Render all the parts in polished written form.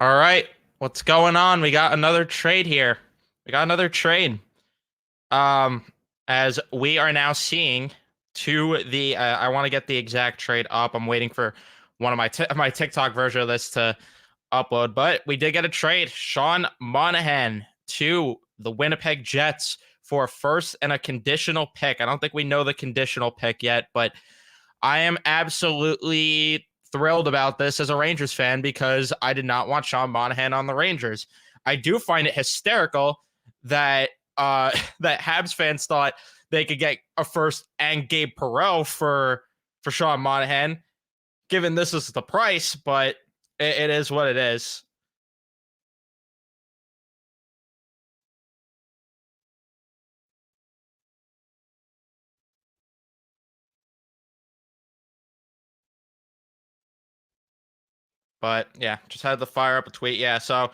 All right, what's going on? We got another trade here. We got another trade. Um, as we are now seeing to the, I want to get the exact trade up. I'm waiting for one of my TikTok version of this to upload, but we did get a trade. Sean Monahan to the Winnipeg Jets for a first and a conditional pick. I don't think we know the conditional pick yet, but I am absolutely thrilled about this as a Rangers fan because I did not want Sean Monahan on the Rangers. I do find it hysterical that that Habs fans thought they could get a first and Gabe Perreault for Sean Monahan, given this is the price, but it is what it is. But yeah, just had to fire up a tweet. Yeah, so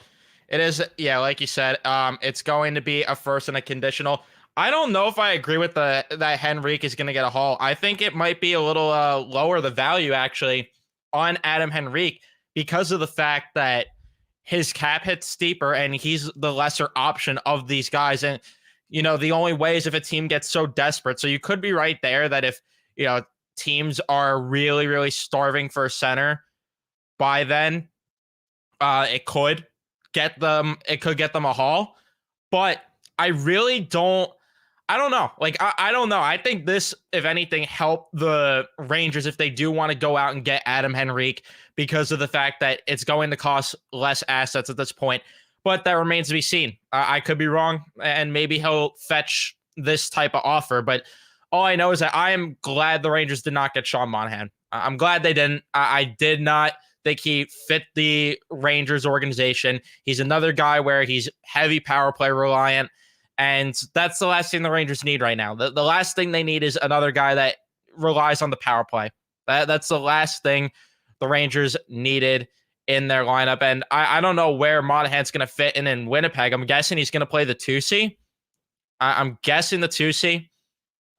it is. Yeah, like you said, it's going to be a first and a conditional. I don't know if I agree with the that Henrique is going to get a haul. I think it might be a little lower the value actually on Adam Henrique because of the fact that his cap hits steeper and he's the lesser option of these guys. And the only way is if a team gets so desperate. So you could be right there that if teams are really really starving for a center by then, it could get them a haul. But I really don't. I don't know. Like I don't know. I think this, if anything, help the Rangers if they do want to go out and get Adam Henrique because of the fact that it's going to cost less assets at this point. But that remains to be seen. I could be wrong, and maybe he'll fetch this type of offer. But all I know is that I am glad the Rangers did not get Sean Monahan. I'm glad they didn't. I did not think he fit the Rangers organization. He's another guy where he's heavy power play reliant. And that's the last thing the Rangers need right now. The last thing they need is another guy that relies on the power play. That's the last thing the Rangers needed in their lineup. And I don't know where Monahan's going to fit in Winnipeg. I'm guessing he's going to play the 2C. I'm guessing the 2C.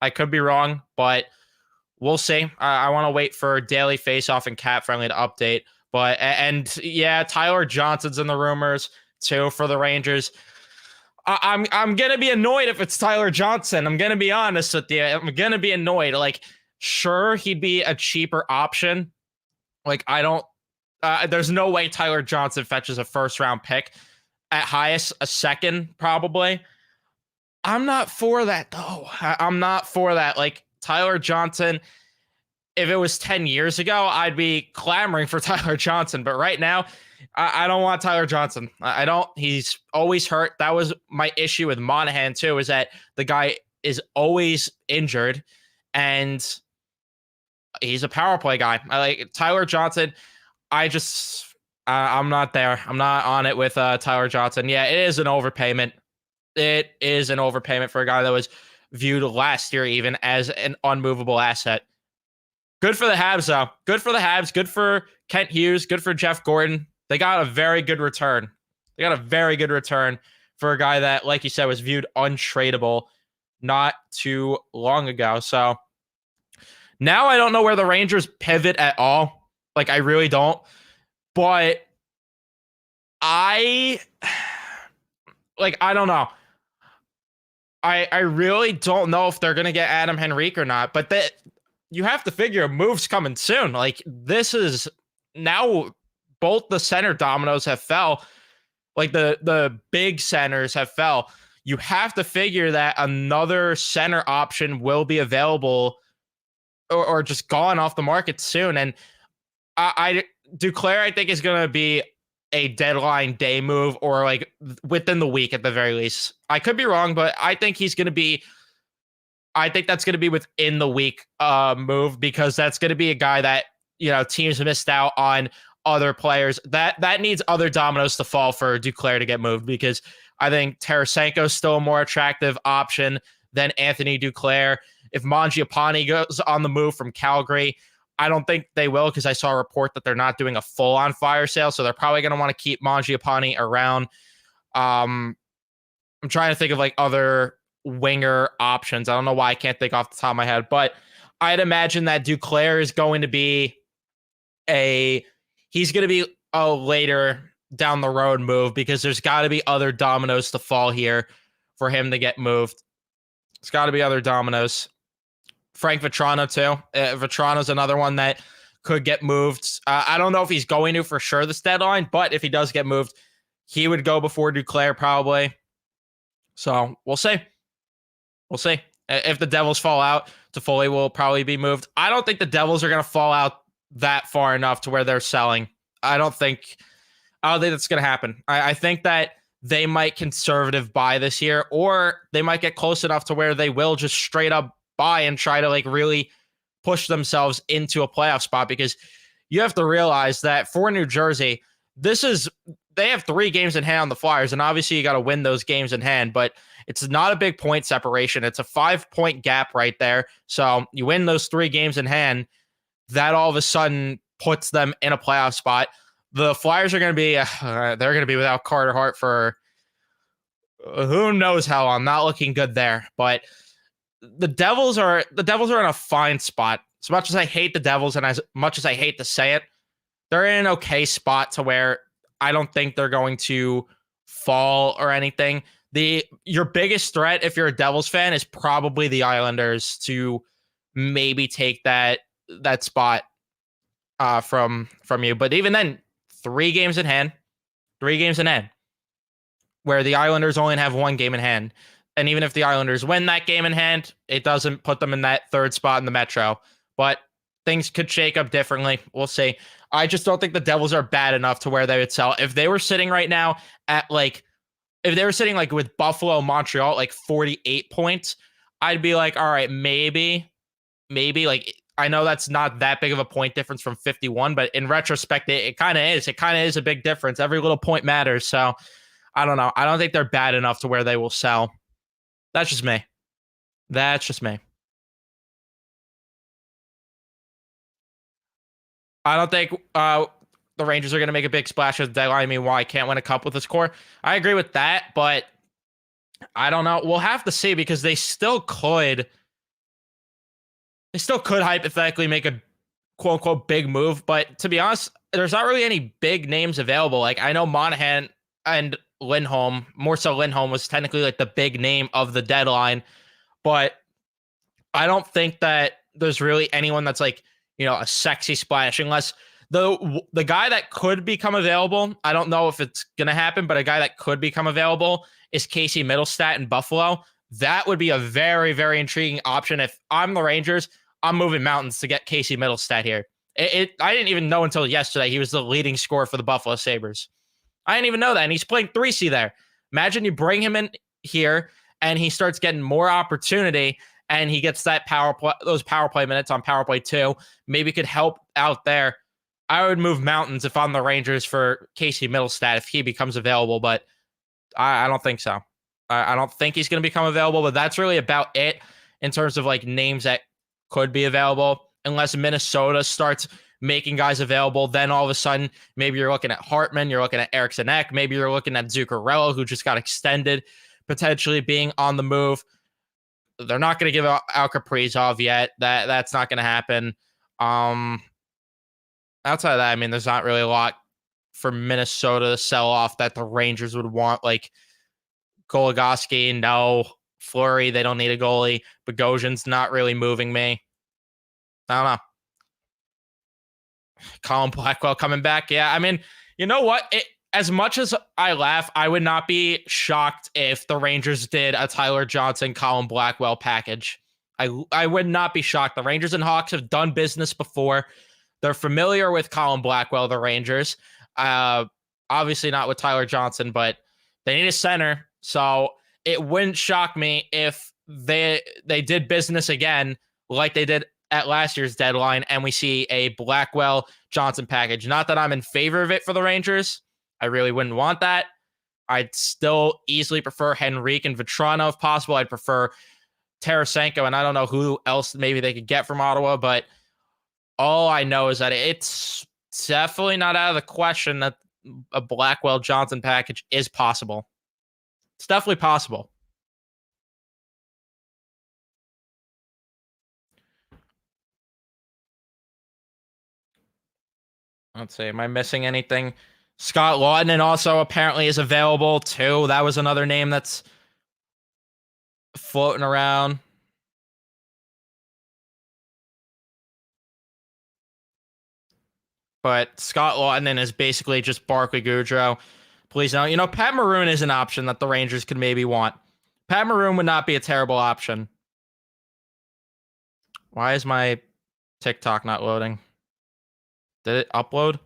I could be wrong, but we'll see. I want to wait for Daily Faceoff and Cat Friendly to update. But and yeah, Tyler Johnson's in the rumors too for the Rangers. I'm gonna be annoyed if it's Tyler Johnson. I'm gonna be honest with you. I'm gonna be annoyed. Like, sure, he'd be a cheaper option. Like, I don't. There's no way Tyler Johnson fetches a first round pick. At highest, a second probably. I'm not for that though. I'm not for that. Like Tyler Johnson, if it was 10 years ago, I'd be clamoring for Tyler Johnson. But right now, I don't want Tyler Johnson. I don't. He's always hurt. That was my issue with Monahan, too, is that the guy is always injured and he's a power play guy. I like Tyler Johnson. I'm not there. I'm not on it with Tyler Johnson. Yeah, it is an overpayment. It is an overpayment for a guy that was viewed last year even as an unmovable asset. Good for the Habs, though. Good for the Habs. Good for Kent Hughes. Good for Jeff Gordon. They got a very good return. They got a very good return for a guy that, like you said, was viewed untradeable not too long ago. So now I don't know where the Rangers pivot at all. Like, I really don't. But I don't know. I really don't know if they're going to get Adam Henrique or not. But that you have to figure a move's coming soon. Like, this is now both the center dominoes have fell. Like the big centers have fell. You have to figure that another center option will be available or just gone off the market soon. And I Duclair, I think, is going to be a deadline day move or like within the week at the very least. I could be wrong, but I think he's going to be. I think that's going to be within the week move because that's going to be a guy that teams missed out on other players. That needs other dominoes to fall for Duclair to get moved because I think Tarasenko is still a more attractive option than Anthony Duclair. If Mangiapane goes on the move from Calgary, I don't think they will because I saw a report that they're not doing a full-on fire sale, so they're probably going to want to keep Mangiapane around. I'm trying to think of like other winger options. I don't know why I can't think off the top of my head, but I'd imagine that Duclair is going to be a later down the road move because there's got to be other dominoes to fall here for him to get moved. It's got to be other dominoes. Frank Vetrano too. Vetrano's another one that could get moved. I don't know if he's going to for sure this deadline, but if he does get moved, he would go before Duclair probably. So we'll see. We'll see. If the Devils fall out, Toffoli will probably be moved. I don't think the Devils are going to fall out that far enough to where they're selling. I don't think that's going to happen. I think that they might conservative buy this year, or they might get close enough to where they will just straight up buy and try to like really push themselves into a playoff spot, because you have to realize that for New Jersey, they have 3 games in hand on the Flyers, and obviously you got to win those games in hand, but it's not a big point separation. It's a 5-point gap right there. So you win those 3 games in hand, that all of a sudden puts them in a playoff spot. The Flyers are going to be they're going to be without Carter Hart for who knows how long. Not looking good there. But the Devils are in a fine spot. As much as I hate the Devils and as much as I hate to say it, they're in an okay spot to where I don't think they're going to fall or anything. Your biggest threat if you're a Devils fan is probably the Islanders to maybe take that spot from you. But even then, 3 games in hand, where the Islanders only have 1 game in hand. And even if the Islanders win that game in hand, it doesn't put them in that 3rd spot in the Metro. But things could shake up differently. We'll see. I just don't think the Devils are bad enough to where they would sell. If they were sitting right now at if they were sitting like with Buffalo, Montreal, like 48 points, I'd be like, all right, maybe like, I know that's not that big of a point difference from 51, but in retrospect, it kind of is. It kind of is a big difference. Every little point matters. So I don't know. I don't think they're bad enough to where they will sell. That's just me. I don't think the Rangers are going to make a big splash at the deadline. I mean, why can't win a cup with this core? I agree with that, but I don't know. We'll have to see, because they still could hypothetically make a quote unquote big move. But to be honest, there's not really any big names available. Like, I know Monahan and Lindholm, more so Lindholm, was technically like the big name of the deadline, but I don't think that there's really anyone that's like, a sexy splash, unless the guy that could become available, I don't know if it's going to happen, but a guy that could become available is Casey Middlestat in Buffalo. That would be a very, very intriguing option. If I'm the Rangers, I'm moving mountains to get Casey Middlestat here. I didn't even know until yesterday he was the leading scorer for the Buffalo Sabres. I didn't even know that, and he's playing 3C there. Imagine you bring him in here, and he starts getting more opportunity, and he gets those power play minutes on power play 2. Maybe could help out there. I would move mountains if I'm the Rangers for Casey Middlestat if he becomes available, but I don't think so. I don't think he's going to become available, but that's really about it in terms of like names that could be available, unless Minnesota starts making guys available. Then all of a sudden, maybe you're looking at Hartman, you're looking at Eriksson Ek, maybe you're looking at Zuccarello, who just got extended, potentially being on the move. They're not going to give out Kaprizov yet. That's not going to happen. Outside of that, I mean, there's not really a lot for Minnesota to sell off that the Rangers would want. Like Goligoski, no. Fleury, they don't need a goalie. Bogosian's not really moving me. I don't know. Colin Blackwell coming back. Yeah, I mean, you know what? As much as I laugh, I would not be shocked if the Rangers did a Tyler Johnson, Colin Blackwell package. I would not be shocked. The Rangers and Hawks have done business before. They're familiar with Colin Blackwell, the Rangers. Obviously not with Tyler Johnson, but they need a center. So it wouldn't shock me if they did business again like they did at last year's deadline, and we see a Blackwell Johnson package. Not that I'm in favor of it for the Rangers. I really wouldn't want that. I'd still easily prefer Henrique and Vetrano if possible. I'd prefer Tarasenko, and I don't know who else maybe they could get from Ottawa, but all I know is that it's definitely not out of the question that a Blackwell Johnson package is possible. It's definitely possible. Let's see. Am I missing anything? Scott Lawton also apparently is available too. That was another name that's floating around. But Scott Lawton is basically just Barkley Goudreau. Please no. Pat Maroon is an option that the Rangers could maybe want. Pat Maroon would not be a terrible option. Why is my TikTok not loading? Did it upload?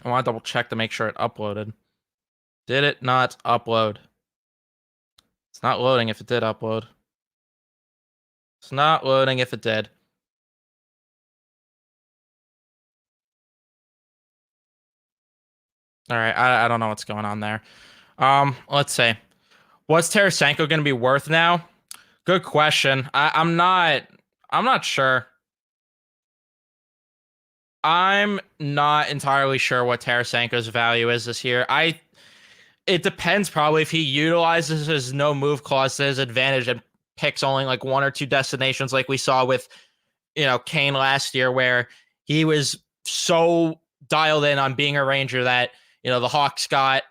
I want to double check to make sure it uploaded. Did it not upload? It's not loading if it did upload. It's not loading if it did. All right, I don't know what's going on there. Let's see. What's Tarasenko going to be worth now? Good question. I'm not sure. I'm not entirely sure what Tarasenko's value is this year. It depends probably if he utilizes his no move clause to his advantage and picks only like one or two destinations like we saw with Kane last year, where he was so dialed in on being a Ranger that the Hawks got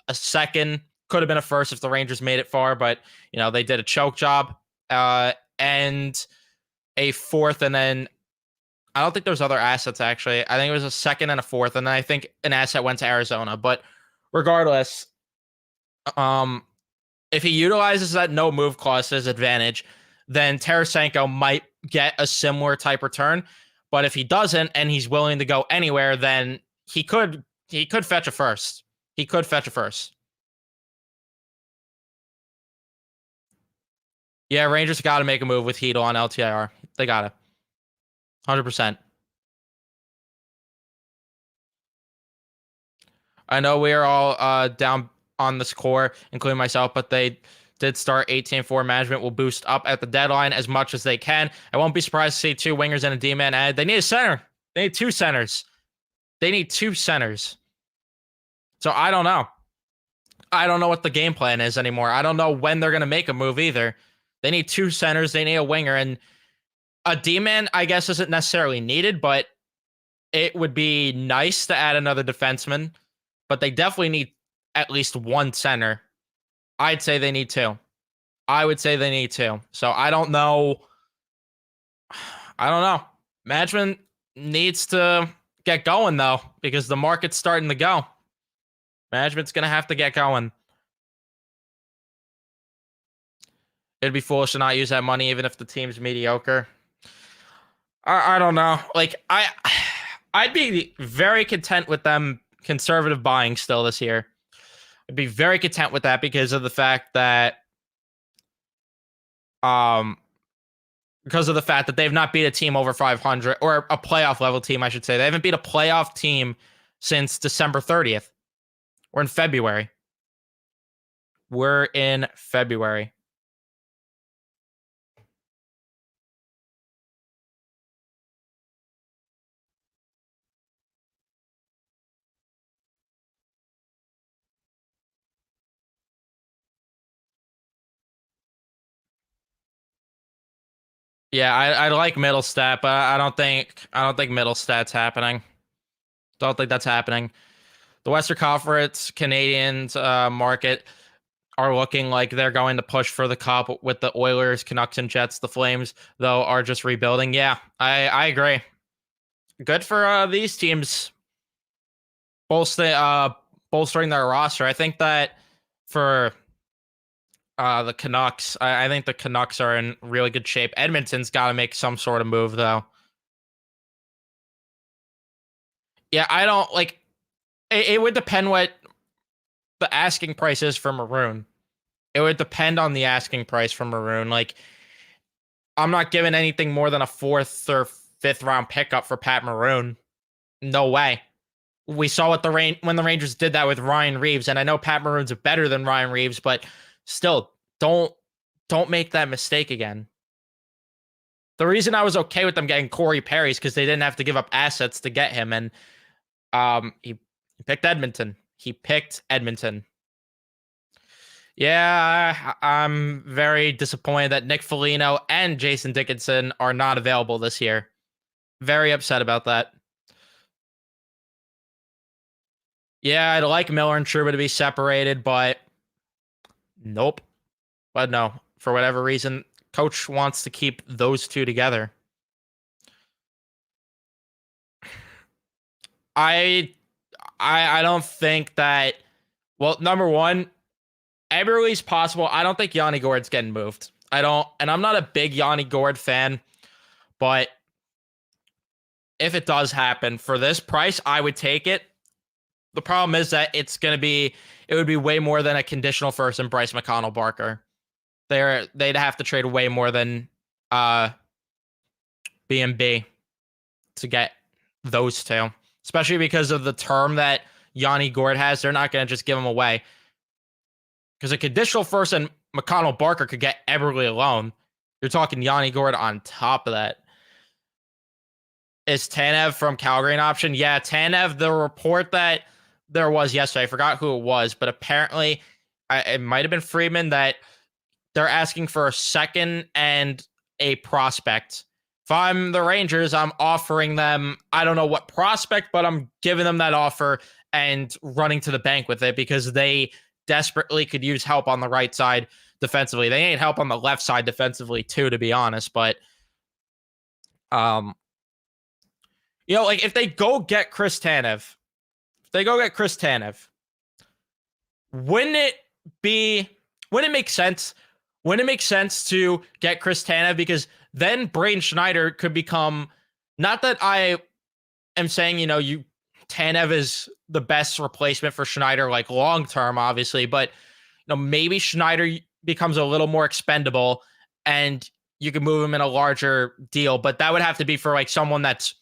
a second, could have been a first if the Rangers made it far, but they did a choke job, and a fourth, and then I don't think there was other assets actually. I think it was a second and a fourth, and then I think an asset went to Arizona. But regardless, if he utilizes that no move clause to his advantage, then Tarasenko might get a similar type return. But if he doesn't and he's willing to go anywhere, then he could fetch a first. He could fetch a first. Yeah, Rangers got to make a move with Hedel on LTIR. They got to. 100%. I know we are all down on this core, including myself, but they did start 18-4. Management will boost up at the deadline as much as they can. I won't be surprised to see two wingers and a D-man added. They need a center. They need two centers. So I don't know. I don't know what the game plan is anymore. I don't know when they're going to make a move either. They need two centers. They need a winger. And a D-man, I guess, isn't necessarily needed, but it would be nice to add another defenseman. But they definitely need at least one center. I'd say they need two. I would say they need two. So I don't know. Management needs to get going, though, because the market's starting to go. Management's going to have to get going. It'd be foolish to not use that money, even if the team's mediocre. I don't know. Like, I'd be very content with them conservative buying still this year. I'd be very content with that because of the fact that they've not beat a team over 500, or a playoff level team, I should say. They haven't beat a playoff team since December 30th. We're in February. Yeah, I like middle stat, but I don't think middle stat's happening. Don't think that's happening. The Western Conference Canadians market are looking like they're going to push for the cup with the Oilers, Canucks, and Jets. The Flames, though, are just rebuilding. Yeah, I agree. Good for these teams bolstering their roster. I think that for the Canucks, I think the Canucks are in really good shape. Edmonton's got to make some sort of move, though. Yeah, I don't like. It would depend what the asking price is for Maroon. It would depend on the asking price for Maroon. Like, I'm not giving anything more than a fourth or fifth round pickup for Pat Maroon. No way. We saw what when the Rangers did that with Ryan Reeves, and I know Pat Maroon's better than Ryan Reeves, but still, don't make that mistake again. The reason I was okay with them getting Corey Perry is because they didn't have to give up assets to get him, and he picked Edmonton. Yeah, I'm very disappointed that Nick Foligno and Jason Dickinson are not available this year. Very upset about that. Yeah, I'd like Miller and Truba to be separated, but nope. But no, for whatever reason, coach wants to keep those two together. I I don't think that. Well, number one, everybody's possible. I don't think Yanni Gord's getting moved. I don't, and I'm not a big Yanni Gord fan, but if it does happen for this price, I would take it. The problem is that it would be way more than a conditional first and Bryce McConnell Barker. They'd have to trade way more than uh B&B to get those two, especially because of the term that Yanni Gord has. They're not going to just give them away because a conditional first and McConnell Barker could get Eberle alone. You're talking Yanni Gord on top of that. Is Tanev from Calgary an option? Yeah, Tanev, the report that there was yesterday, I forgot who it was, but apparently it might have been Friedman, that they're asking for a second and a prospect. If I'm the Rangers, I'm offering them, I don't know what prospect, but I'm giving them that offer and running to the bank with it because they desperately could use help on the right side defensively. They need help on the left side defensively too, to be honest. But like if they go get Chris Tanev, wouldn't it make sense? Wouldn't it make sense to get Chris Tanev? Because then Braden Schneider could become, not that I am saying, Tanev is the best replacement for Schneider, like long term, obviously, but maybe Schneider becomes a little more expendable and you can move him in a larger deal, but that would have to be for like someone that's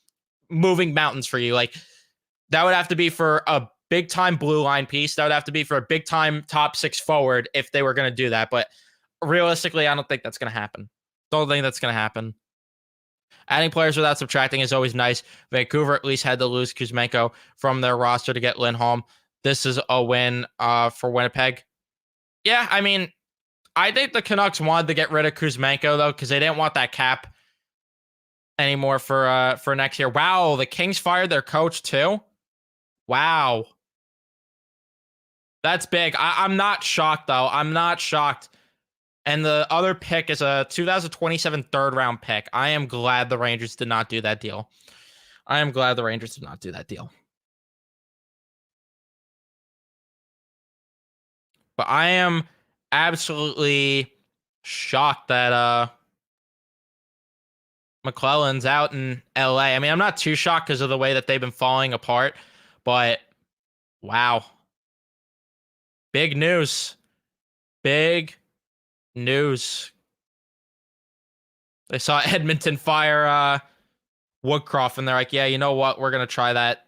moving mountains for you. Like that would have to be for a big time blue line piece. That would have to be for a big time top six forward if they were going to do that. But realistically, I don't think that's going to happen. Don't think that's going to happen. Adding players without subtracting is always nice. Vancouver at least had to lose Kuzmenko from their roster to get Lindholm. This is a win for Winnipeg. Yeah, I mean, I think the Canucks wanted to get rid of Kuzmenko, though, because they didn't want that cap anymore for next year. Wow, the Kings fired their coach, too? Wow. That's big. I'm not shocked, though. I'm not shocked. And the other pick is a 2027 third round pick. I am glad the Rangers did not do that deal. But I am absolutely shocked that McClellan's out in LA. I mean, I'm not too shocked because of the way that they've been falling apart, but wow. Big news. Big news. They saw Edmonton fire Woodcroft, and they're like, yeah, you know what? We're going to try that.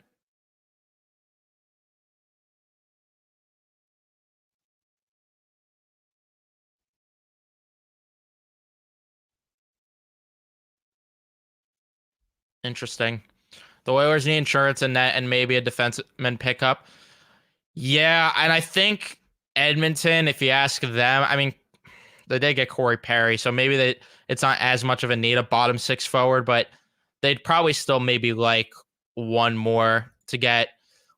Interesting. The Oilers need insurance and net and maybe a defenseman pickup. Yeah, and I think Edmonton, if you ask them, I mean, they did get Corey Perry, so maybe it's not as much of a need, a bottom six forward, but they'd probably still maybe like one more to get.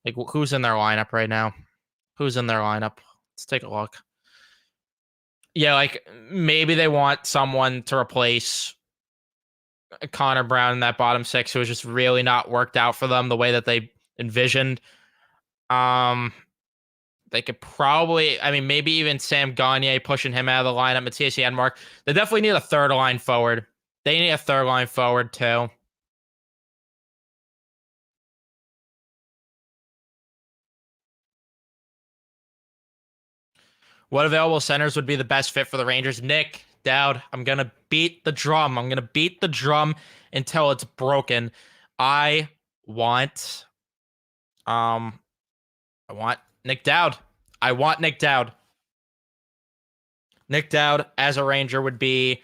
Like, who's in their lineup right now? Who's in their lineup? Let's take a look. Yeah, like maybe they want someone to replace Connor Brown in that bottom six, who was just really not worked out for them the way that they envisioned. They could probably, I mean, maybe even Sam Gagner, pushing him out of the lineup. Matthias Janmark. They definitely need a third line forward. They need a third line forward too. What available centers would be the best fit for the Rangers? Nick Dowd. I'm gonna beat the drum. Until it's broken. I want Nick Dowd. Nick Dowd as a Ranger would be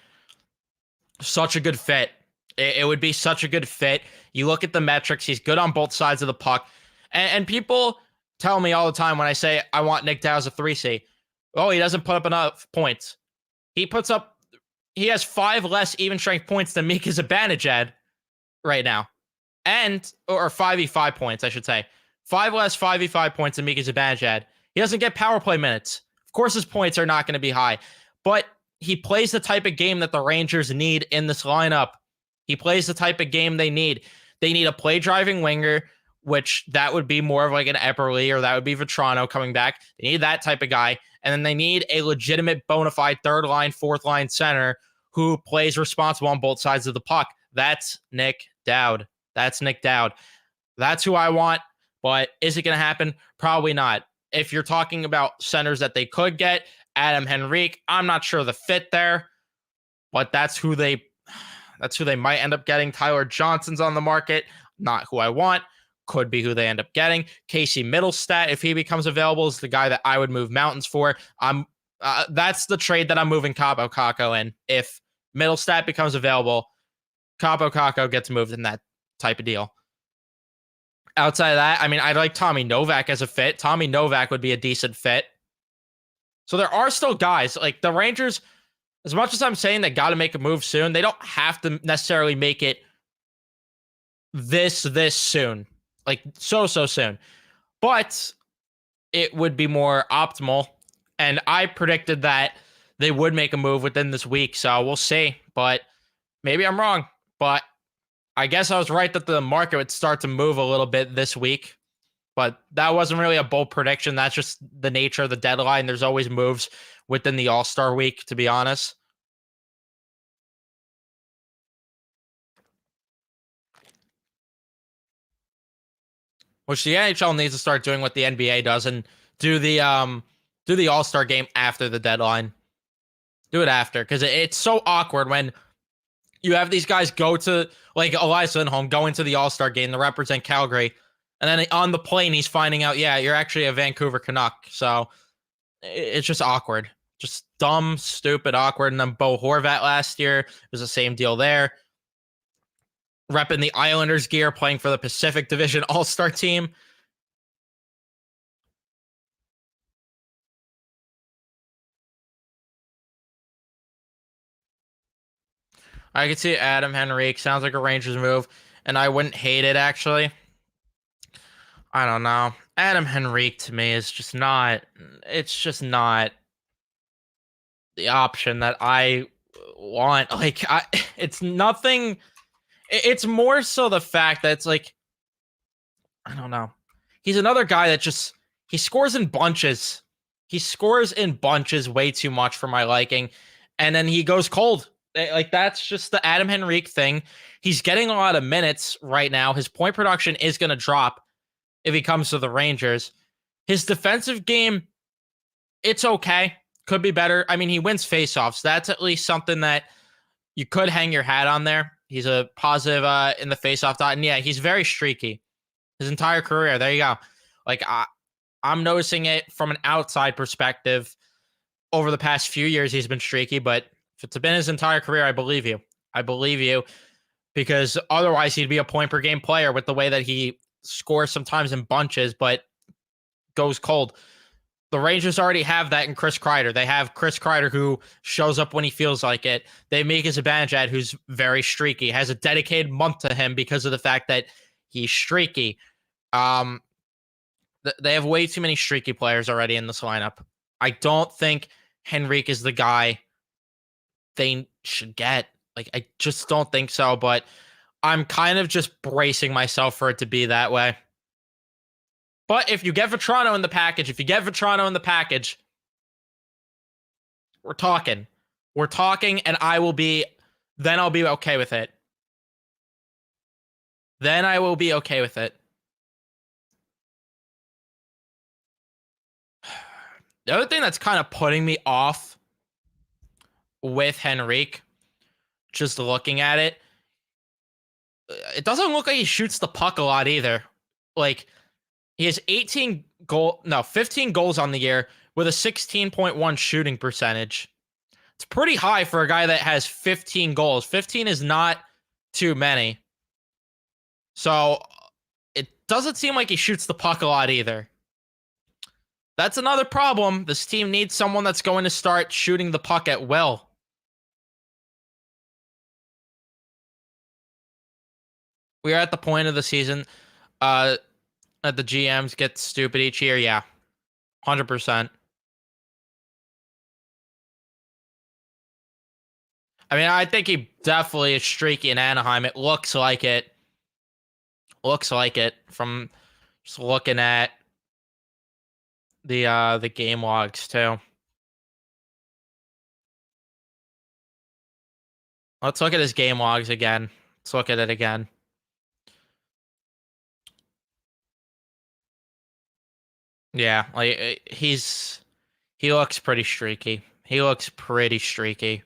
such a good fit. It would be such a good fit. You look at the metrics, he's good on both sides of the puck. And people tell me all the time when I say I want Nick Dowd as a 3C, oh, he doesn't put up enough points. He has 5 less even strength points than Mika Zibanejad right now. Or 5v5 points, I should say. 5 less 5v5 points than Mika Zibanejad. He doesn't get power play minutes. Of course, his points are not going to be high, but he plays the type of game that the Rangers need in this lineup. He plays the type of game they need. They need a play driving winger, which that would be more of like an Epperle, or that would be Vetrano coming back. They need that type of guy. And then they need a legitimate bona fide third line, fourth line center who plays responsible on both sides of the puck. That's Nick Dowd. That's Nick Dowd. That's who I want. But is it going to happen? Probably not. If you're talking about centers that they could get, Adam Henrique, I'm not sure the fit there, but that's who they might end up getting. Tyler Johnson's on the market. Not who I want. Could be who they end up getting. Casey Middlestat, if he becomes available, is the guy that I would move mountains for. That's the trade that I'm moving Kaapo Kakko in. If Middlestat becomes available, Kaapo Kakko gets moved in that type of deal. Outside of that, I mean, I'd like Tommy Novak as a fit. Tommy Novak would be a decent fit. So there are still guys like the Rangers. As much as I'm saying they got to make a move soon, they don't have to necessarily make it this soon, like so soon. But it would be more optimal. And I predicted that they would make a move within this week, so we'll see. But maybe I'm wrong. But I guess I was right that the market would start to move a little bit this week. But that wasn't really a bold prediction. That's just the nature of the deadline. There's always moves within the All-Star week, to be honest. Which the NHL needs to start doing what the NBA does and do the All-Star game after the deadline. Do it after, because it's so awkward when you have these guys go to, like Elias Lindholm, going to the All-Star game to represent Calgary, and then on the plane he's finding out, yeah, you're actually a Vancouver Canuck. So it's just awkward. Just dumb, stupid, awkward. And then Bo Horvat last year, it was the same deal there. Repping the Islanders gear, playing for the Pacific Division All-Star team. I could see Adam Henrique. Sounds like a Rangers move, and I wouldn't hate it, actually. I don't know. Adam Henrique to me is just not, it's just not the option that I want. Like, it's nothing. It's more so the fact that it's like, I don't know. He's another guy that just, he scores in bunches. He scores in bunches way too much for my liking. And then he goes cold. Like, that's just the Adam Henrique thing. He's getting a lot of minutes right now. His point production is going to drop if he comes to the Rangers. His defensive game, it's okay. Could be better. I mean, he wins faceoffs. That's at least something that you could hang your hat on there. He's a positive in the faceoff dot. And yeah, he's very streaky. His entire career. There you go. Like, I'm noticing it from an outside perspective. Over the past few years, he's been streaky, but if it's been his entire career, I believe you. I believe you, because otherwise he'd be a point per game player with the way that he scores sometimes in bunches, but goes cold. The Rangers already have that in Chris Kreider. They have Chris Kreider who shows up when he feels like it. They have Mika Zibanejad, who's very streaky, has a dedicated month to him because of the fact that he's streaky. They have way too many streaky players already in this lineup. I don't think Henrique is the guy they should get. Like, I just don't think so, but I'm kind of just bracing myself for it to be that way. But if you get Vetrano in the package, we're talking. We're talking, and I'll be okay with it. Then I will be okay with it. The other thing that's kind of putting me off with Henrique, just looking at it, it doesn't look like he shoots the puck a lot either. Like, he has 15 goals on the year with a 16.1 shooting percentage. It's pretty high for a guy that has 15 goals. 15 is not too many. So it doesn't seem like he shoots the puck a lot either. That's another problem. This team needs someone that's going to start shooting the puck at will. We are at the point of the season. that the GMs get stupid each year. Yeah, 100%. I mean, I think he definitely is streaky in Anaheim. It looks like it. Looks like it from just looking at the game logs too. Let's look at his game logs again. Let's look at it again. Yeah, like he looks pretty streaky. He looks pretty streaky.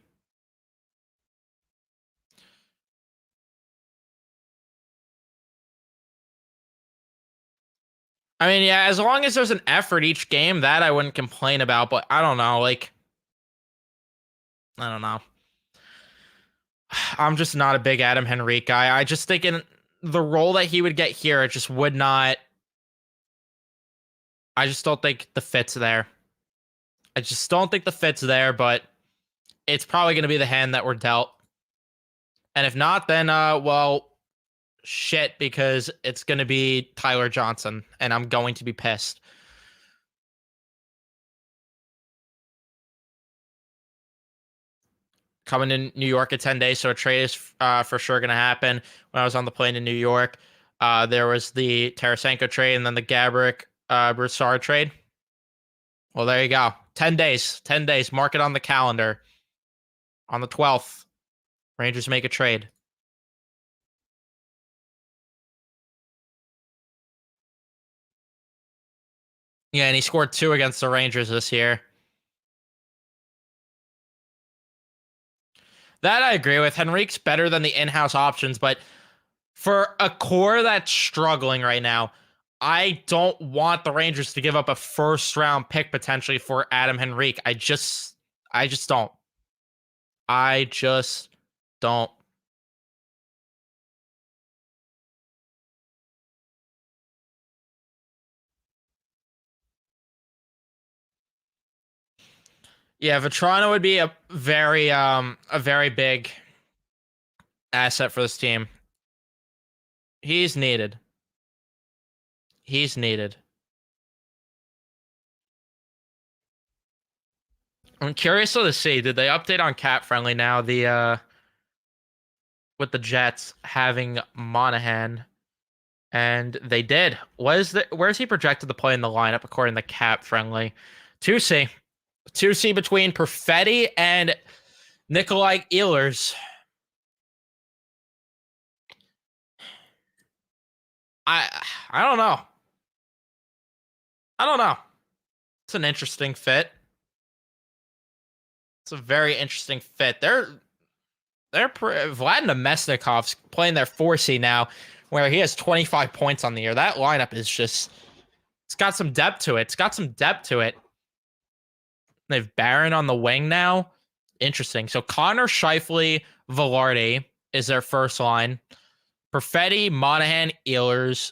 I mean, yeah, as long as there's an effort each game, that I wouldn't complain about, but I don't know, like I don't know. I'm just not a big Adam Henrique guy. I just think in the role that he would get here, it just would not. I just don't think the fit's there. I just don't think the fit's there, but it's probably going to be the hand that we're dealt. And if not, then, well, shit, because it's going to be Tyler Johnson, and I'm going to be pissed. Coming to New York in 10 days, so a trade is for sure going to happen. When I was on the plane in New York, there was the Tarasenko trade and then the Gabrick Broussard trade. Well, there you go. 10 days. 10 days. Mark it on the calendar. On the 12th, Rangers make a trade. Yeah, and he scored 2 against the Rangers this year. That I agree with. Henrique's better than the in-house options, but for a core that's struggling right now, I don't want the Rangers to give up a first-round pick potentially for Adam Henrique. I just don't. I just don't. Yeah, Vetrano would be a very big asset for this team. He's needed. He's needed. I'm curious to see, did they update on cap friendly now? The with the Jets having Monahan, and they did. Where's he projected to play in the lineup according to cap friendly? 2C. 2C between Perfetti and Nikolai Ehlers. I don't know. I don't know. It's an interesting fit. It's a very interesting fit. Vlad Namestnikov's playing their 4C now, where he has 25 points on the year. That lineup is just, it's got some depth to it. It's got some depth to it. They have Barron on the wing now. Interesting. So Connor, Scheifele, Velarde is their first line. Perfetti, Monahan, Ehlers,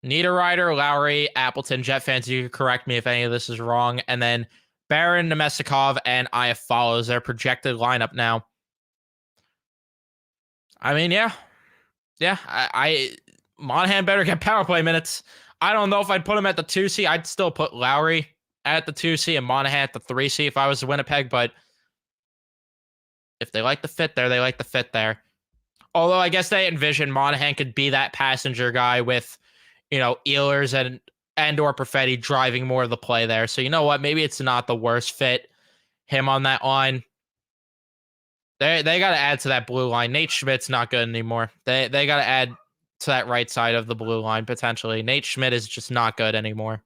Niederreiter, Lowry, Appleton. Jet fans, you can correct me if any of this is wrong. And then Barron, Nemestikov, and Iafallo is their projected lineup now. I mean, yeah. I Monahan better get power play minutes. I don't know if I'd put him at the 2C. I'd still put Lowry at the 2C and Monahan at the 3C if I was Winnipeg, but if they like the fit there, they like the fit there. Although I guess they envision Monahan could be that passenger guy with, Ehlers and or Perfetti driving more of the play there. So you know what? Maybe it's not the worst fit, him on that line. They got to add to that blue line. Nate Schmidt's not good anymore. They got to add to that right side of the blue line potentially. Nate Schmidt is just not good anymore.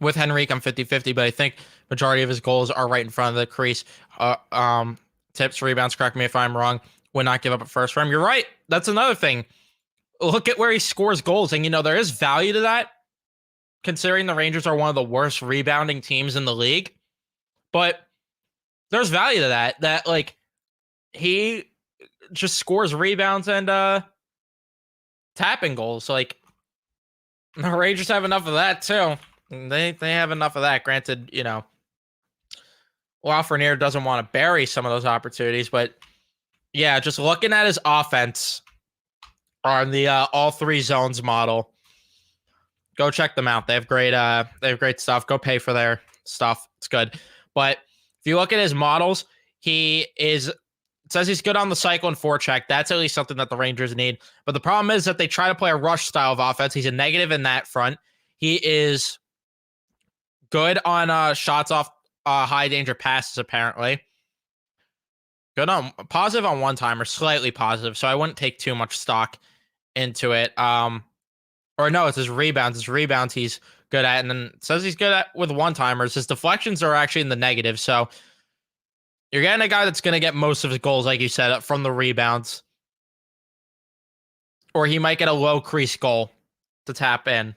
With Henrique, I'm 50-50, but I think majority of his goals are right in front of the crease. Tips, rebounds, correct me if I'm wrong, would not give up a first round. You're right. That's another thing. Look at where he scores goals, and there is value to that, considering the Rangers are one of the worst rebounding teams in the league. But there's value to that. That he just scores rebounds and tapping goals. The Rangers have enough of that too. They have enough of that. Granted, Lafreniere doesn't want to bury some of those opportunities, but yeah, just looking at his offense on the all three zones model, go check them out. They have great stuff. Go pay for their stuff. It's good. But if you look at his models, it says he's good on the cycle and forecheck. That's at least something that the Rangers need. But the problem is that they try to play a rush style of offense. He's a negative in that front. He is good on shots off high danger passes, apparently. Good on positive on one timer, slightly positive. So I wouldn't take too much stock into it. Or no, it's his rebounds. His rebounds he's good at, and then it says he's good at with one timers. His deflections are actually in the negative. So you're getting a guy that's going to get most of his goals, like you said, from the rebounds. Or he might get a low crease goal to tap in.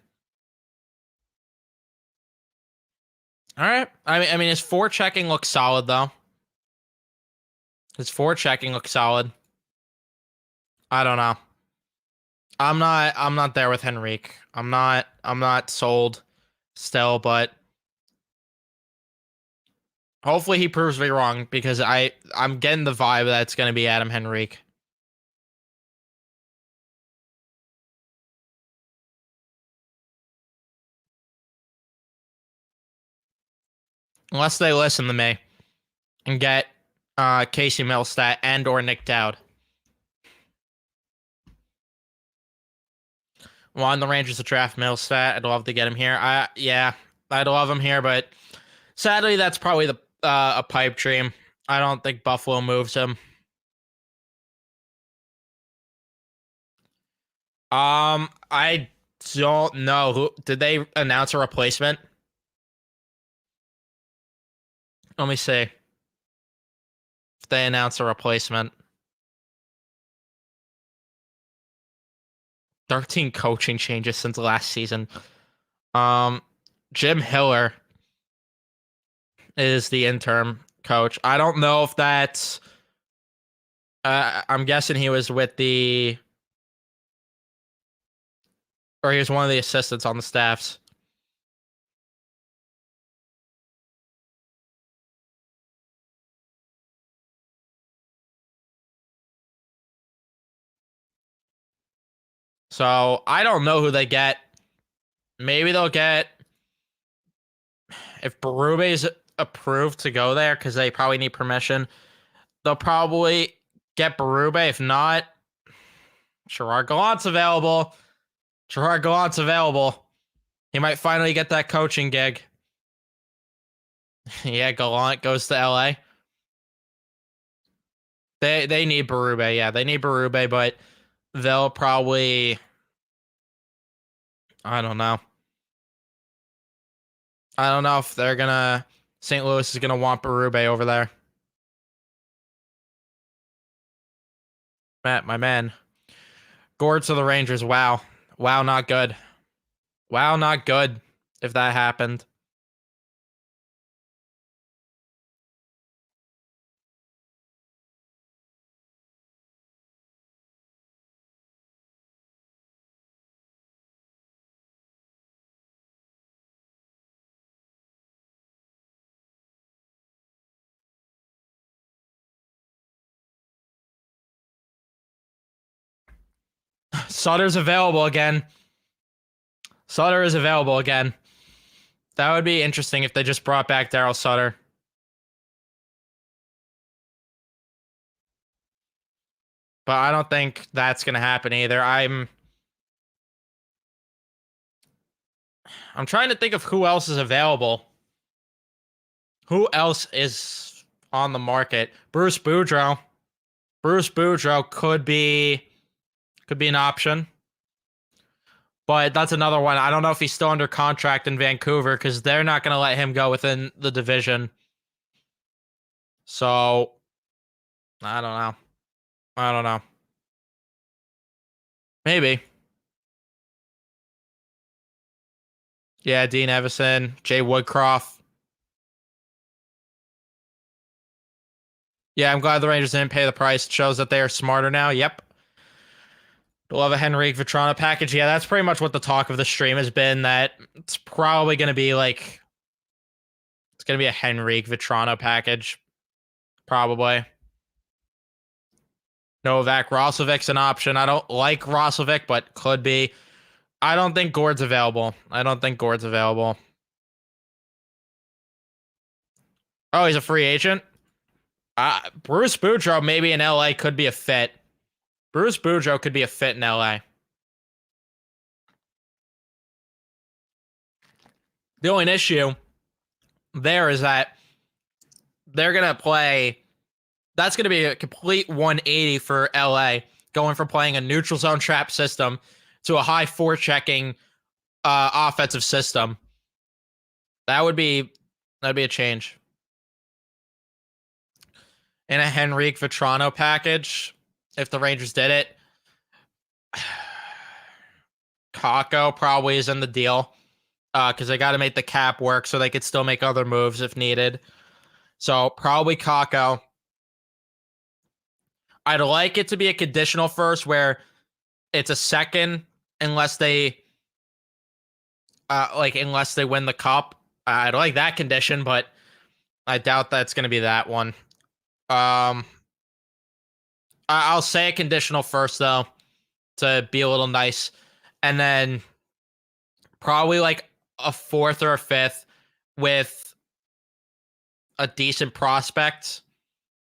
All right. I mean, his forechecking looks solid, though. His forechecking looks solid. I don't know. I'm not there with Henrique. I'm not sold still, but hopefully he proves me wrong because I'm getting the vibe that it's going to be Adam Henrique. Unless they listen to me and get Casey Milstat and or Nick Dowd. Want the Rangers to draft Milstat. I'd love to get him here. I'd love him here, but sadly that's probably a pipe dream. I don't think Buffalo moves him. I don't know. Who did they announce a replacement? Let me see. If they announce a replacement. 13 coaching changes since last season. Jim Hiller is the interim coach. I don't know if that's I'm guessing he was with he was one of the assistants on the staffs. So I don't know who they get. Maybe they'll get if Berube is approved to go there because they probably need permission. They'll probably get Berube. If not, Gerard Gallant's available. Gerard Gallant's available. He might finally get that coaching gig. Yeah, Gallant goes to LA. They need Berube. Yeah, they need Berube, but they'll probably I don't know. I don't know if they're gonna St. Louis is gonna want Berube over there. Matt, my man. Gord to the Rangers. Wow. Wow, not good. Wow, not good if that happened. Sutter's available again. Sutter is available again. That would be interesting if they just brought back Daryl Sutter. But I don't think that's going to happen either. I'm trying to think of who else is available. Who else is on the market? Bruce Boudreau. Bruce Boudreau could be an option. But that's another one. I don't know if he's still under contract in Vancouver because they're not going to let him go within the division. So, I don't know. I don't know. Maybe. Yeah, Dean Evison, Jay Woodcroft. Yeah, I'm glad the Rangers didn't pay the price. It shows that they are smarter now. Yep. Love a Henrique Vetrano package. Yeah, that's pretty much what the talk of the stream has been. That it's probably going to be like it's going to be a Henrique Vetrano package, probably. Novak Roslovic's an option. I don't like Roslovic, but could be. I don't think Gord's available. I don't think Gord's available. Oh, he's a free agent. Bruce Boudreau maybe in LA could be a fit. Bruce Boudreau could be a fit in LA. The only issue there is that they're going to play. That's going to be a complete 180 for LA, going from playing a neutral zone trap system to a high forechecking offensive system. That'd be a change. In a Henrique Vetrano package, if the Rangers did it, Kakko probably is in the deal because they got to make the cap work so they could still make other moves if needed. So probably Kakko. I'd like it to be a conditional first where it's a second unless they unless they win the cup. I'd like that condition, but I doubt that's going to be that one. I'll say a conditional first though to be a little nice, and then probably like a fourth or a fifth with a decent prospect,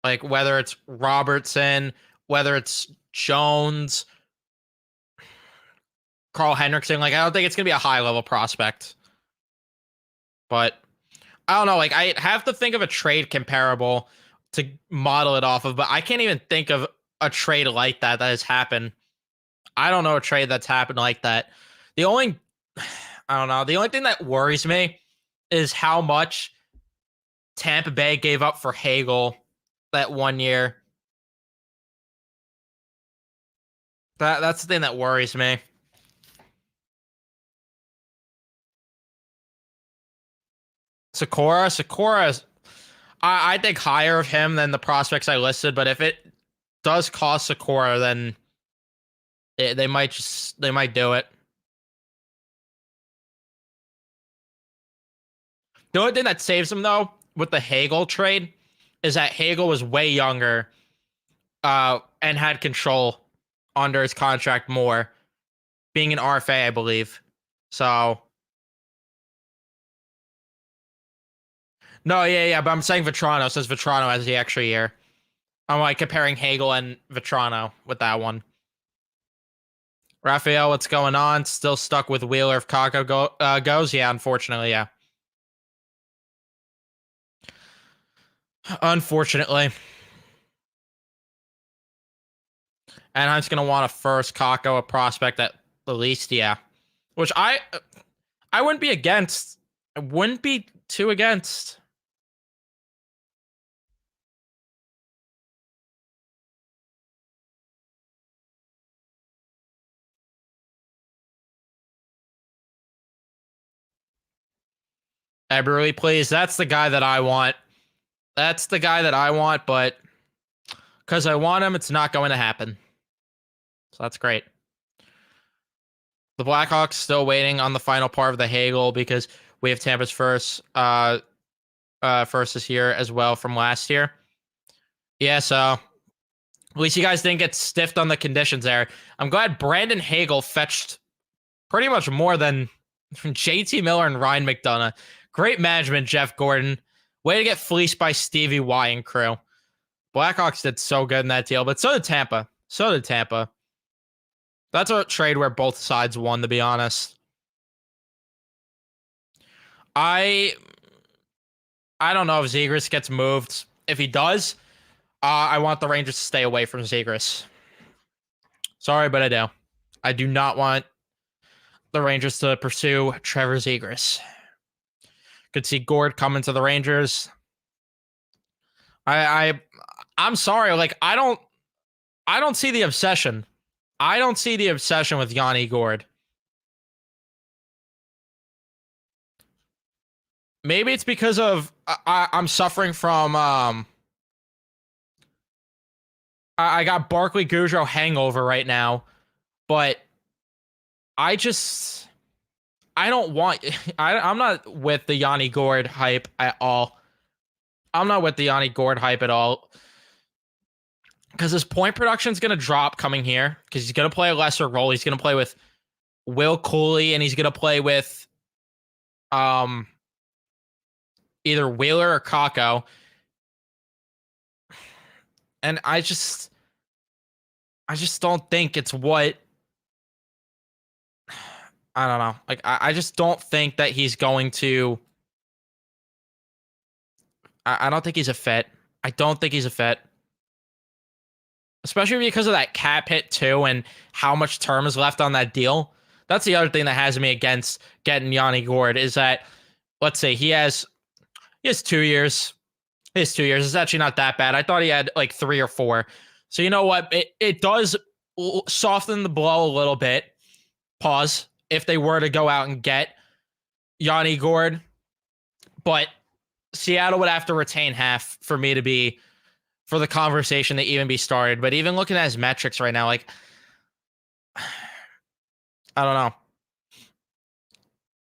like whether it's Robertson, whether it's Jones, Carl Henrickson. Like I don't think it's gonna be a high level prospect, but I don't know. Like I have to think of a trade comparable to model it off of, but I can't even think of a trade like that has happened. I don't know a trade that's happened like that. The only, I don't know. The only thing that worries me is how much Tampa Bay gave up for Hagel that 1 year. That's the thing that worries me. Sakura is, I think higher of him than the prospects I listed, but if it does cost Sakura, then they might do it. The only thing that saves him though with the Hagel trade is that Hagel was way younger and had control under his contract more, being an RFA, I believe. So no, yeah, but I'm saying Vetrano, since Vetrano has the extra year. I'm like comparing Hagel and Vetrano with that one. Raphael, what's going on? Still stuck with Wheeler if Kakko goes? Yeah, unfortunately, yeah. Unfortunately. And I'm just going to want a first Kakko, a prospect at the least, yeah. Which I wouldn't be against. I wouldn't be too against. Eberle, please. That's the guy that I want. That's the guy that I want, but because I want him, it's not going to happen. So that's great. The Blackhawks still waiting on the final part of the Hagel because we have Tampa's first this year as well from last year. Yeah, so at least you guys didn't get stiffed on the conditions there. I'm glad Brandon Hagel fetched pretty much more than JT Miller and Ryan McDonough. Great management, Jeff Gordon. Way to get fleeced by Stevie Y and crew. Blackhawks did so good in that deal, but so did Tampa. That's a trade where both sides won, to be honest. I don't know if Zegras gets moved. If he does, I want the Rangers to stay away from Zegras. Sorry, but I do. I do not want the Rangers to pursue Trevor Zegras. Could see Gord coming to the Rangers. I'm sorry. Like I don't see the obsession. I don't see the obsession with Yanni Gord. Maybe it's because of I'm suffering from I got Barkley Goudreau hangover right now. but I just I don't want I'm not with the Yanni Gord hype at all. I'm not with the Yanni Gord hype at all. Because his point production is going to drop coming here because he's going to play a lesser role. He's going to play with Will Cooley and he's going to play with um either Wheeler or Kako. And I just don't think it's what I don't know. Like I just don't think that he's going to I don't think he's a fit. I don't think he's a fit. Especially because of that cap hit too and how much term is left on that deal. That's the other thing that has me against getting Yanni Gord is that let's say he has 2 years. He has 2 years. It's actually not that bad. I thought he had like 3 or 4. So you know what? It does soften the blow a little bit. Pause. If they were to go out and get Yanni Gord. But Seattle would have to retain half for me to be for the conversation to even be started. But even looking at his metrics right now, like I don't know.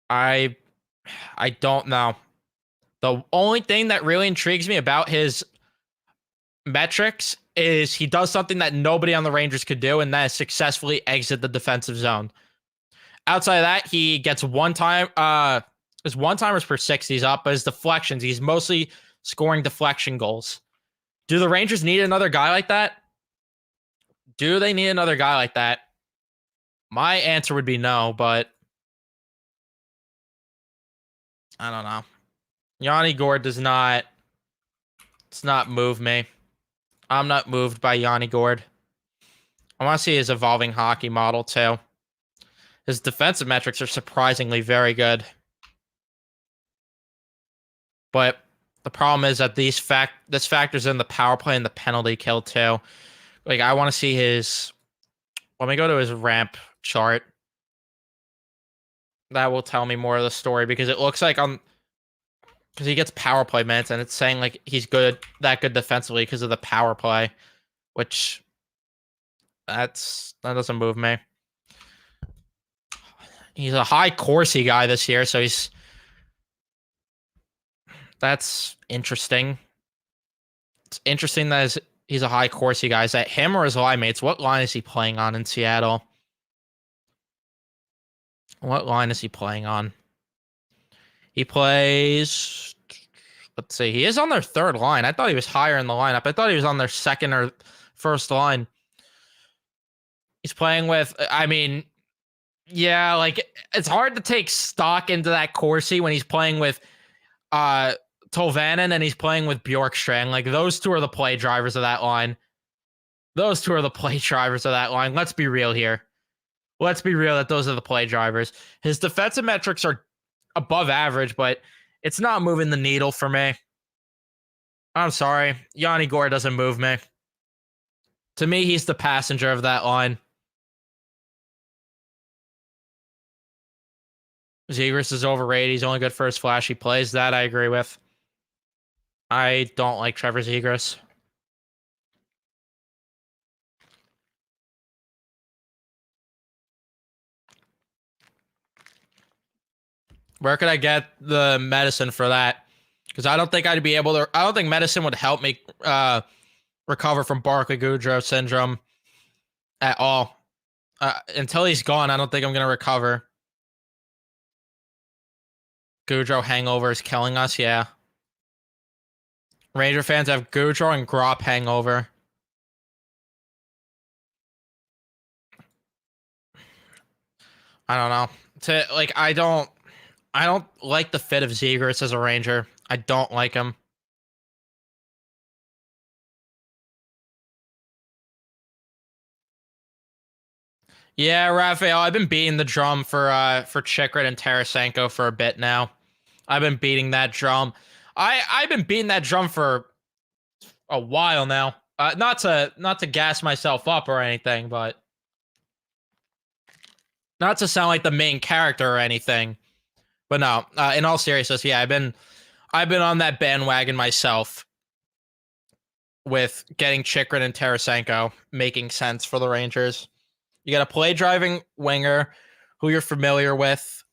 I don't know. The only thing that really intrigues me about his metrics is he does something that nobody on the Rangers could do, and that is successfully exit the defensive zone. Outside of that, he gets his one-timers per 60 is up, but his deflections, he's mostly scoring deflection goals. Do the Rangers need another guy like that? Do they need another guy like that? My answer would be no, but I don't know. Yanni Gord does not move me. I'm not moved by Yanni Gord. I want to see his evolving hockey model too. His defensive metrics are surprisingly very good. But the problem is that this factors in the power play and the penalty kill too. Like I want to see his. Let me go to his ramp chart. That will tell me more of the story because it looks like because he gets power play minutes and it's saying like he's that good defensively because of the power play, which that doesn't move me. He's a high Corsi guy this year, so that's interesting. It's interesting that he's a high Corsi guy. Is that him or his line mates? What line is he playing on in Seattle? What line is he playing on? He plays. Let's see. He is on their third line. I thought he was higher in the lineup. I thought he was on their second or first line. He's playing with. I mean, yeah, like it's hard to take stock into that Corsi when he's playing with Tolvanen and he's playing with Bjorkstrand. Like those two are the play drivers of that line. Let's be real here. Let's be real that those are the play drivers. His defensive metrics are above average, but it's not moving the needle for me. I'm sorry. Yanni Gord doesn't move me. To me, he's the passenger of that line. Zegras is overrated. He's only good for his flashy plays. That I agree with. I don't like Trevor Zegras. Where could I get the medicine for that? Because I don't think I'd be able to. I don't think medicine would help me recover from Barclay-Goodrow syndrome at all. Until he's gone, I don't think I'm going to recover. Goudreau hangover is killing us, yeah. Ranger fans have Goudreau and Grop hangover. I don't know. I don't like the fit of Zegras as a Ranger. I don't like him. Yeah, Raphael, I've been beating the drum for Chikrin and Tarasenko for a bit now. I've been beating that drum. I've been beating that drum for a while now. Not to gas myself up or anything, but not to sound like the main character or anything. But no, in all seriousness, yeah, I've been on that bandwagon myself with getting Chikrin and Tarasenko making sense for the Rangers. You got a play driving winger who you're familiar with.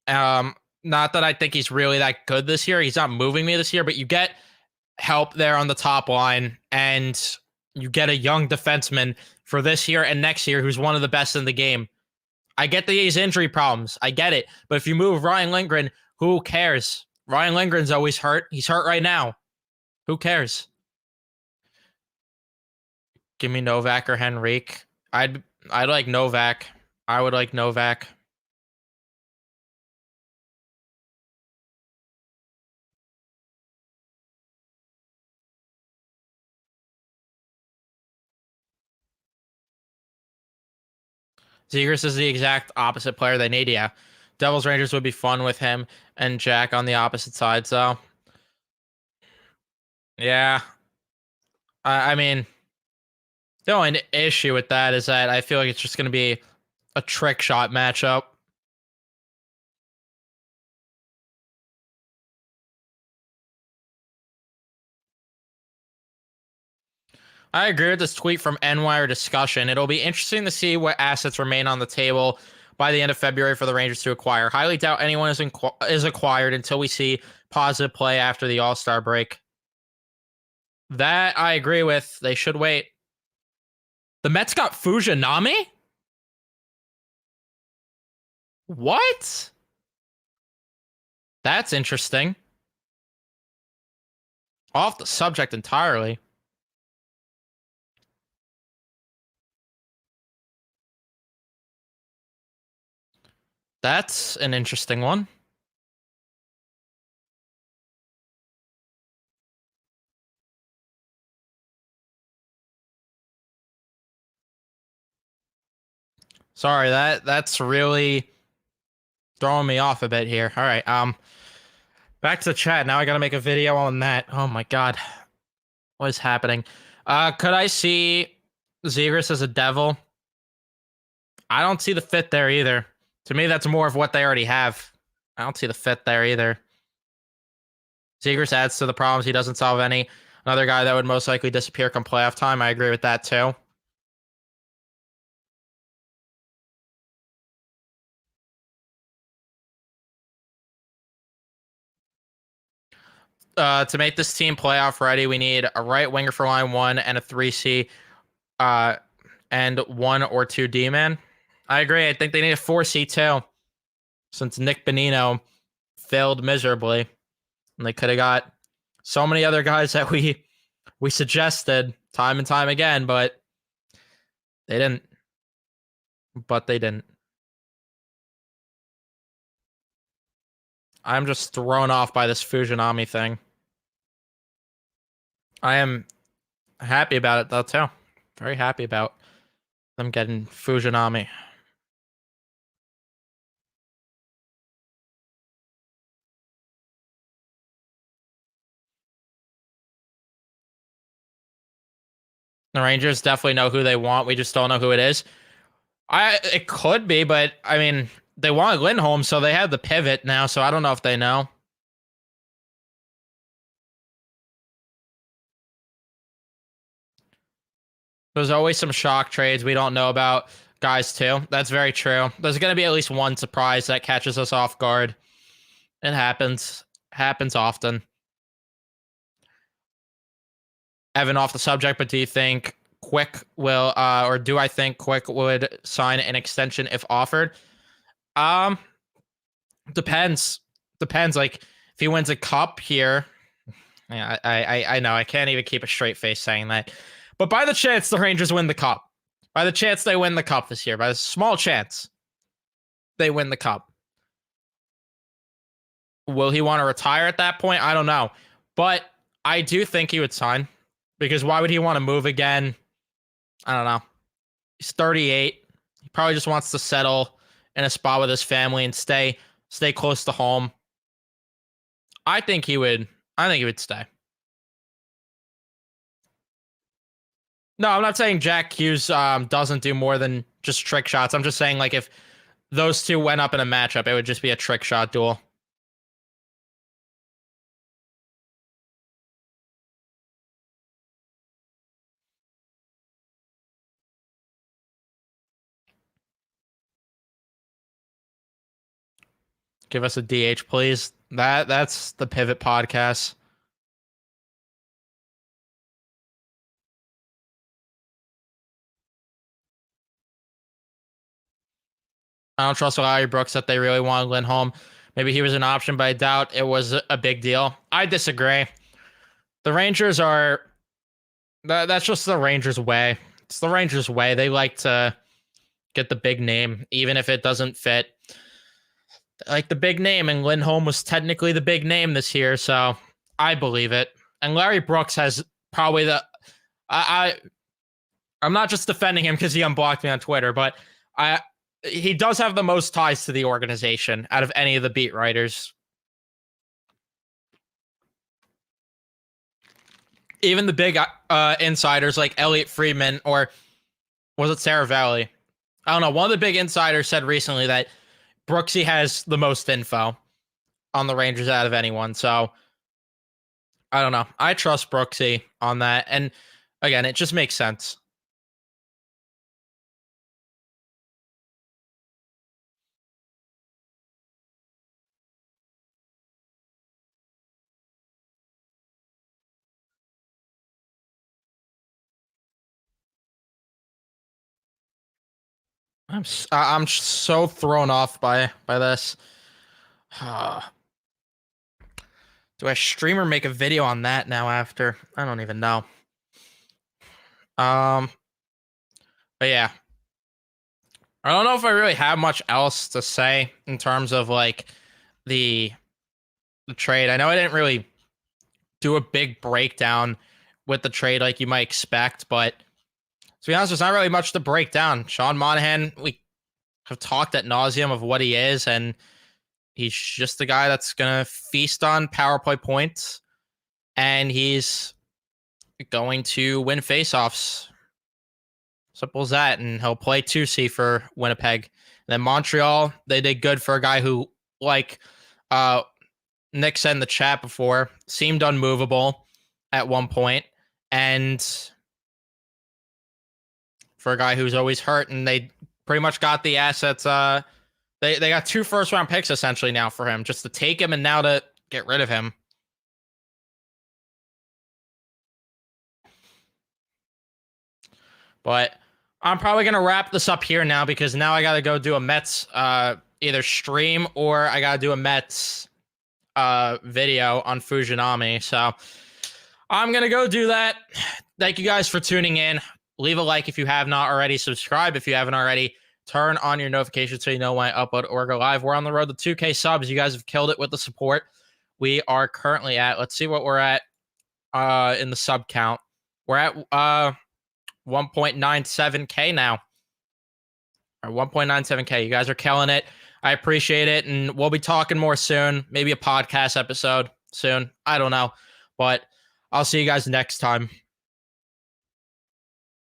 Not that I think he's really that good this year. He's not moving me this year, but you get help there on the top line, and you get a young defenseman for this year and next year who's one of the best in the game. I get that he's injury problems. I get it. But if you move Ryan Lindgren, who cares? Ryan Lindgren's always hurt. He's hurt right now. Who cares? Give me Novak or Henrique. I'd like Novak. I would like Novak. Zegers is the exact opposite player they need. Yeah, Devils Rangers would be fun with him and Jack on the opposite side. So yeah, I mean, the only issue with that is that I feel like it's just going to be a trick shot matchup. I agree with this tweet from NWire Discussion. It'll be interesting to see what assets remain on the table by the end of February for the Rangers to acquire. Highly doubt anyone is acquired until we see positive play after the All-Star break. That I agree with. They should wait. The Mets got Fujinami? What? That's interesting. Off the subject entirely. That's an interesting one. Sorry, that's really throwing me off a bit here. All right, back to the chat. Now I gotta make a video on that. Oh my god. What is happening? Could I see Zegras as a devil? I don't see the fit there either. To me, that's more of what they already have. I don't see the fit there either. Zegras adds to the problems. He doesn't solve any. Another guy that would most likely disappear come playoff time. I agree with that too. To make this team playoff ready, we need a right winger for line one and a 3C, and 1 or 2 D-man. I agree. I think they need a 4C too, since Nick Bonino failed miserably, and they could have got so many other guys that we suggested time and time again, but they didn't. But they didn't. I'm just thrown off by this Fujinami thing. I am happy about it though too. Very happy about them getting Fujinami. The Rangers definitely know who they want. We just don't know who it is. It could be, but I mean, they wanted Lindholm, so they have the pivot now. So I don't know if they know. There's always some shock trades we don't know about, guys. Too. That's very true. There's gonna be at least one surprise that catches us off guard. It happens. Happens often. Evan, off the subject, but do you think Quick will, or do I think Quick would sign an extension if offered? Um, depends. Depends. Like if he wins a cup here, yeah, I know I can't even keep a straight face saying that. But by the chance the Rangers win the cup, by the chance they win the cup this year, by a small chance they win the cup, will he want to retire at that point? I don't know, but I do think he would sign because why would he want to move again? I don't know. He's 38. He probably just wants to settle in a spot with his family and stay close to home. I think he would. I think he would stay. No, I'm not saying Jack Hughes doesn't do more than just trick shots. I'm just saying like if those two went up in a matchup, it would just be a trick shot duel. Give us a DH, please. That's the Pivot Podcast. I don't trust Larry Brooks that they really wanted Lindholm. Maybe he was an option, but I doubt it was a big deal. I disagree. The Rangers are. That's just the Rangers' way. It's the Rangers' way. They like to get the big name, even if it doesn't fit. Like the big name, and Lindholm was technically the big name this year, so I believe it. And Larry Brooks has probably the. I'm not just defending him because he unblocked me on Twitter, but he does have the most ties to the organization out of any of the beat writers. Even the big insiders like Elliot Friedman or was it Sarah Valley? I don't know. One of the big insiders said recently that Brooksy has the most info on the Rangers out of anyone. So I don't know. I trust Brooksy on that. And again, it just makes sense. I'm so thrown off by this. Do I stream or make a video on that now after? I don't even know. But yeah. I don't know if I really have much else to say in terms of like the trade. I know I didn't really do a big breakdown with the trade like you might expect, but to be honest, there's not really much to break down. Sean Monahan, we have talked at nauseum of what he is, and he's just the guy that's going to feast on power play points, and he's going to win faceoffs. Simple as that, and he'll play 2C for Winnipeg. And then Montreal, they did good for a guy who, like Nick said in the chat before, seemed unmovable at one point, and for a guy who's always hurt, and they pretty much got the assets. They got 2 first-round picks essentially now for him, just to take him and now to get rid of him. But I'm probably going to wrap this up here now because now I got to go do a Mets either stream or I got to do a Mets video on Fujinami. So I'm going to go do that. Thank you guys for tuning in. Leave a like if you have not already. Subscribe if you haven't already. Turn on your notifications so you know when I upload or go live. We're on the road to 2K subs. You guys have killed it with the support. We are currently at, let's see what we're at in the sub count. We're at 1.97K now. Or 1.97K. You guys are killing it. I appreciate it. And we'll be talking more soon. Maybe a podcast episode soon. I don't know. But I'll see you guys next time.